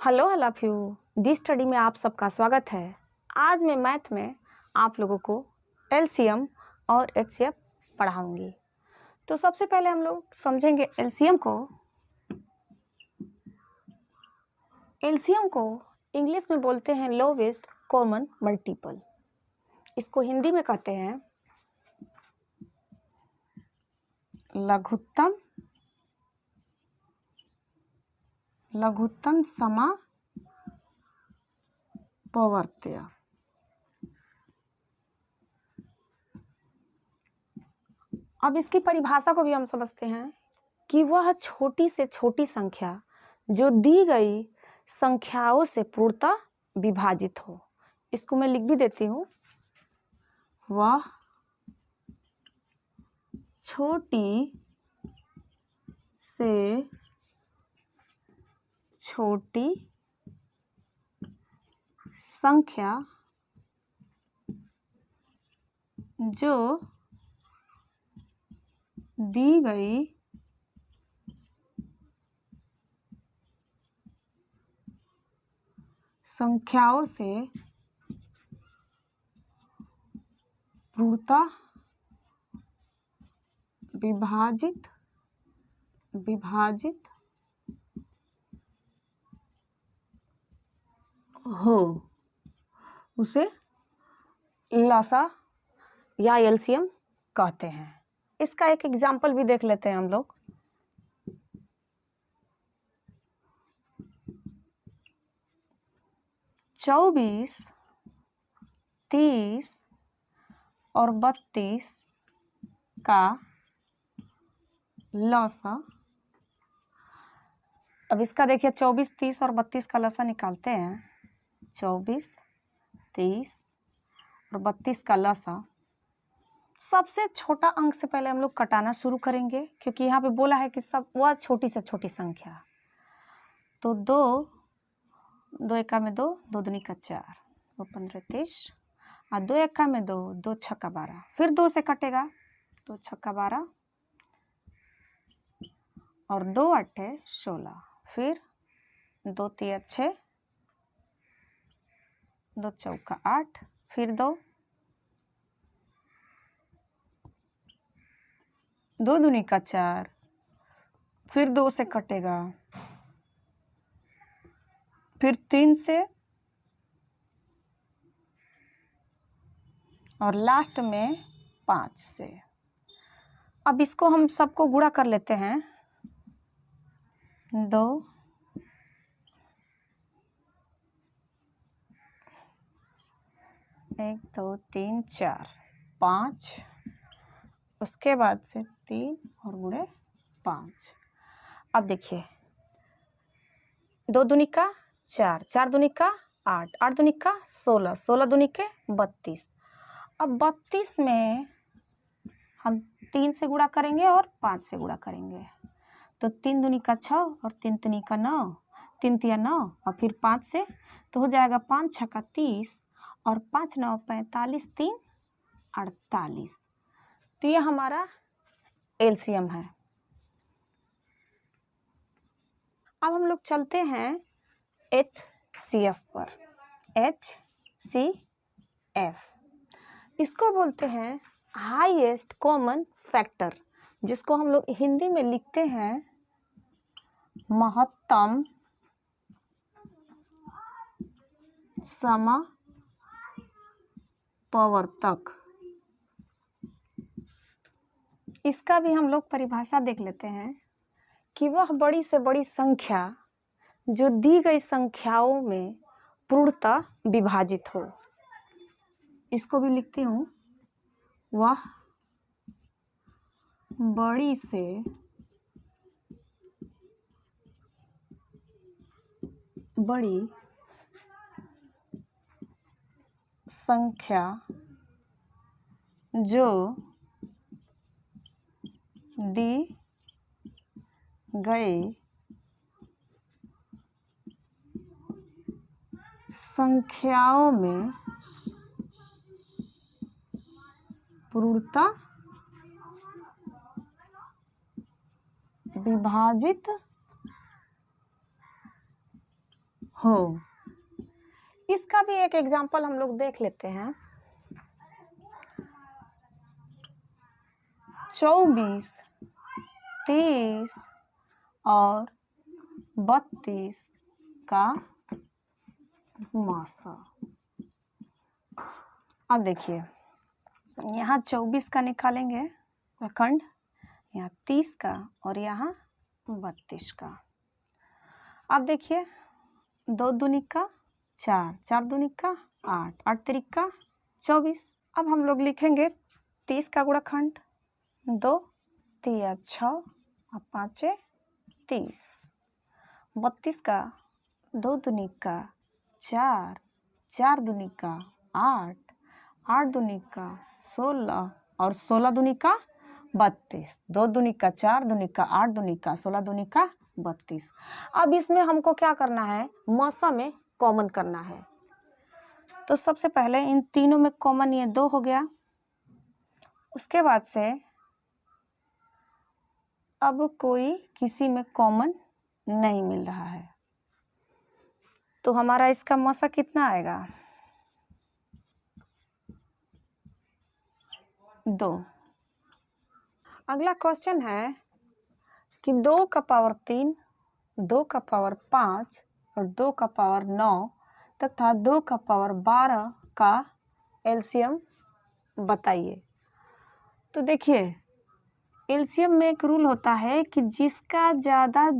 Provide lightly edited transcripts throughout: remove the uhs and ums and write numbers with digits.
Hello all of you. D study में आप सबका स्वागत है। आज मैं मैथ में आप लोगों को एलसीएम और एचसीएफ पढ़ाऊंगी। तो सबसे पहले हम लोग समझेंगे एलसीएम को। एलसीएम को इंग्लिश में बोलते हैं लोवेस्ट कॉमन मल्टीपल। इसको हिंदी में कहते हैं लघुत्तम समापवर्त्य। अब इसकी परिभाषा को भी हम समझते हैं कि वह छोटी से छोटी संख्या जो दी गई संख्याओं से पूर्णतः विभाजित हो। इसको मैं लिख भी देती हूँ। वह छोटी से छोटी संख्या जो दी गई संख्याओं से पूर्णतः विभाजित हो, उसे लसा या एलसीएम कहते हैं। इसका एक एग्जाम्पल भी देख लेते हैं हम लोग। चौबीस, 30 और 32 का लसा। अब इसका देखिए 24, 30 और 32 का लसा निकालते हैं। 24, 30 और 32 का लसा। सबसे छोटा अंक से पहले हम लोग कटाना शुरू करेंगे, क्योंकि यहाँ पे बोला है कि सब वह छोटी से छोटी संख्या। तो 2 एका में 2, 2 दूनी का 4, 2 15 30 और 2 एका में 2, 2 छक्का 12। फिर 2 से कटेगा, 2 छक्का 12 और 2 अट्ठे 16। फिर 2 तिया 6, 2 चौका 8, फिर 2 दूनी का 4, फिर 2 से कटेगा, फिर 3 से और लास्ट में 5 से। अब इसको हम सबको गुणा कर लेते हैं। 2 1 2 3 4 5, उसके बाद से 3 और गुणे 5। अब देखिए 2 दूनी का 4, 4 दूनी का 8, 8 दूनी का 16, 16 दूनी के 32। अब 32 में हम 3 से गुणा करेंगे और 5 से गुणा करेंगे। तो 3 दूनी का 6 और 3 दूनी का 9, 3 तिया 9 और फिर 5 से तो हो जाएगा 5 छक्का 30 और 5 9 45, 3 48। तो ये हमारा एलसीएम है। अब हम लोग चलते हैं एचसीएफ पर। एचसीएफ इसको बोलते हैं हाईएस्ट कॉमन फैक्टर, जिसको हम लोग हिंदी में लिखते हैं महत्तम समपवर्तक। इसका भी हम लोग परिभाषा देख लेते हैं कि वह बड़ी से बड़ी संख्या जो दी गई संख्याओं में पूर्णतः विभाजित हो। इसको भी लिखती हूँ। वह बड़ी से बड़ी संख्या जो दी गई संख्याओं में पूर्णतः विभाजित हो। इसका भी एक एग्जाम्पल हम लोग देख लेते हैं। 24, 30 और 32 का मासा। अब देखिए, यहाँ 24 का निकालेंगे खंड, यहाँ 30 का और यहाँ 32 का। अब देखिए, 2 दूनी का 4, 4 दूनी का 8, 8 तिरिक का 24। अब हम लोग लिखेंगे 30 का गुणनखंड 2, 3 6 और 5 30। 32 का 2 दूनी का 4, 4 दूनी का 8, 8 दूनी का 16 और 16 दूनी का 32। 2 दूनी का 4 दूनी का 8 दूनी का 16 दूनी का 32। अब इसमें हमको क्या करना है, मौसा में कॉमन करना है। तो सबसे पहले इन तीनों में कॉमन ये 2 हो गया। उसके बाद से अब कोई किसी में कॉमन नहीं मिल रहा है, तो हमारा इसका मौसा कितना आएगा, 2। अगला क्वेश्चन है कि 2 का पावर 3, 2 का पावर 5 और 2 का पावर 9 तथा 2 का पावर 12 का एलसीएम बताइए। तो देखिए, एलसीएम में एक रूल होता है कि जिसका ज़्यादा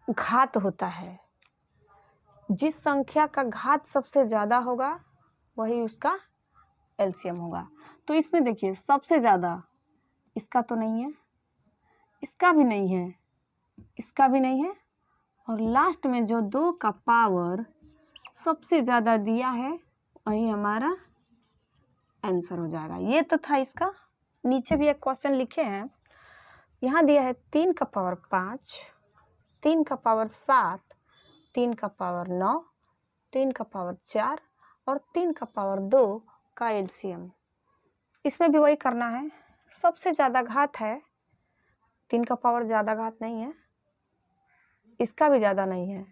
घात होता है, जिस संख्या का घात सबसे ज़्यादा होगा वही उसका एलसीएम होगा। तो इसमें देखिए, सबसे ज़्यादा इसका तो नहीं है, इसका भी नहीं है, इसका भी नहीं है, और लास्ट में जो 2 का पावर सबसे ज़्यादा दिया है वही हमारा आंसर हो जाएगा। ये तो था इसका। नीचे भी एक क्वेश्चन लिखे हैं, यहाँ दिया है 3 का पावर 5, 3 का पावर 7, 3 का पावर 9, 3 का पावर 4 और 3 का पावर 2 का एलसीएम। इसमें भी वही करना है, सबसे ज़्यादा घात है, 3 का पावर ज़्यादा घात नहीं है, इसका भी ज़्यादा नहीं है,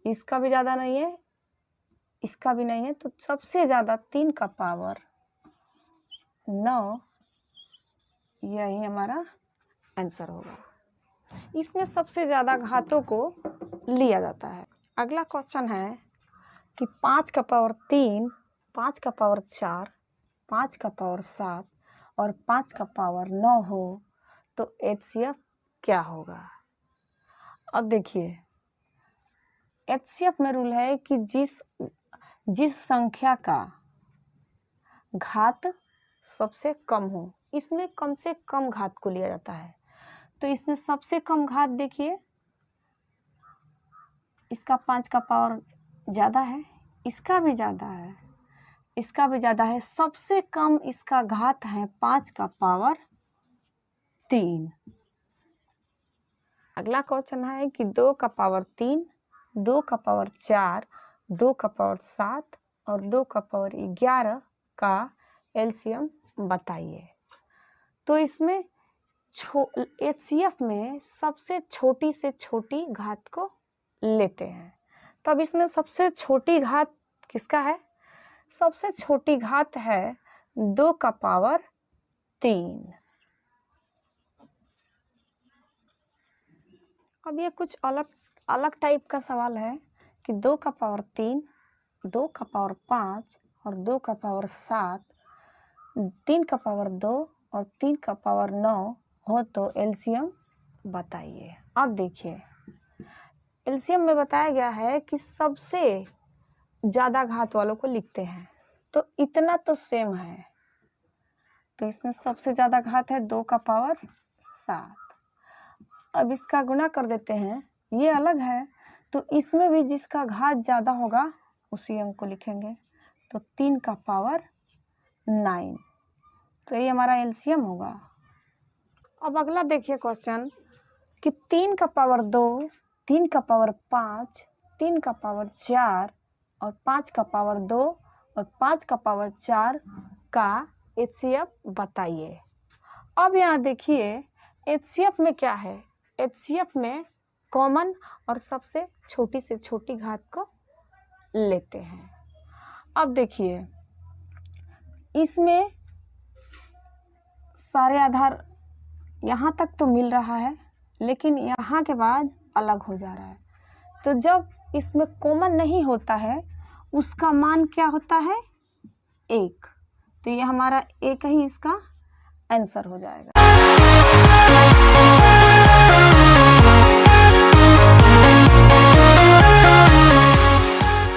इसका भी ज़्यादा नहीं है, इसका भी नहीं है, तो सबसे ज़्यादा 3 का पावर 9, यही हमारा आंसर होगा। इसमें सबसे ज़्यादा घातों को लिया जाता है। अगला क्वेश्चन है कि 5 का पावर 3, 5 का पावर 4, 5 का पावर 7 और 5 का पावर 9 हो तो एचसीएफ क्या होगा। अब देखिए, एचसीएफ में रूल है कि जिस संख्या का घात सबसे कम हो, इसमें कम से कम घात को लिया जाता है। तो इसमें सबसे कम घात देखिए, इसका 5 का पावर ज़्यादा है, इसका भी ज़्यादा है, इसका भी ज़्यादा है, सबसे कम इसका घात है 5 का पावर 3। अगला क्वेश्चन है कि 2 का पावर 3, 2 का पावर 4, 2 का पावर 7 और 2 का पावर 11 का एलसीएम बताइए। तो इसमें एचसीएफ में सबसे छोटी से छोटी घात को लेते हैं। तो अब इसमें सबसे छोटी घात किसका है, सबसे छोटी घात है 2 का पावर 3। अब ये कुछ अलग टाइप का सवाल है कि 2 का पावर 3, 2 का पावर 5 और 2 का पावर 7, 3 का पावर 2 और 3 का पावर 9 हो तो एलसीएम बताइए। अब देखिए, एलसीएम में बताया गया है कि सबसे ज़्यादा घात वालों को लिखते हैं, तो इतना तो सेम है, तो इसमें सबसे ज़्यादा घात है 2 का पावर 7। अब इसका गुना कर देते हैं, ये अलग है, तो इसमें भी जिसका घात ज़्यादा होगा उसी अंक को लिखेंगे, तो 3 का पावर 9, तो ये हमारा एलसीएम होगा। अब अगला देखिए क्वेश्चन कि 3 का पावर 2, 3 का पावर 5, 3 का पावर 4 और 5 का पावर 2 और 5 का पावर 4 का एचसीएफ बताइए। अब यहाँ देखिए, एचसीएफ में क्या है, एचसीएफ में कॉमन और सबसे छोटी से छोटी घात को लेते हैं। अब देखिए इसमें सारे आधार यहाँ तक तो मिल रहा है, लेकिन यहाँ के बाद अलग हो जा रहा है। तो जब इसमें कॉमन नहीं होता है उसका मान क्या होता है? 1। तो ये हमारा 1 ही इसका आंसर हो जाएगा।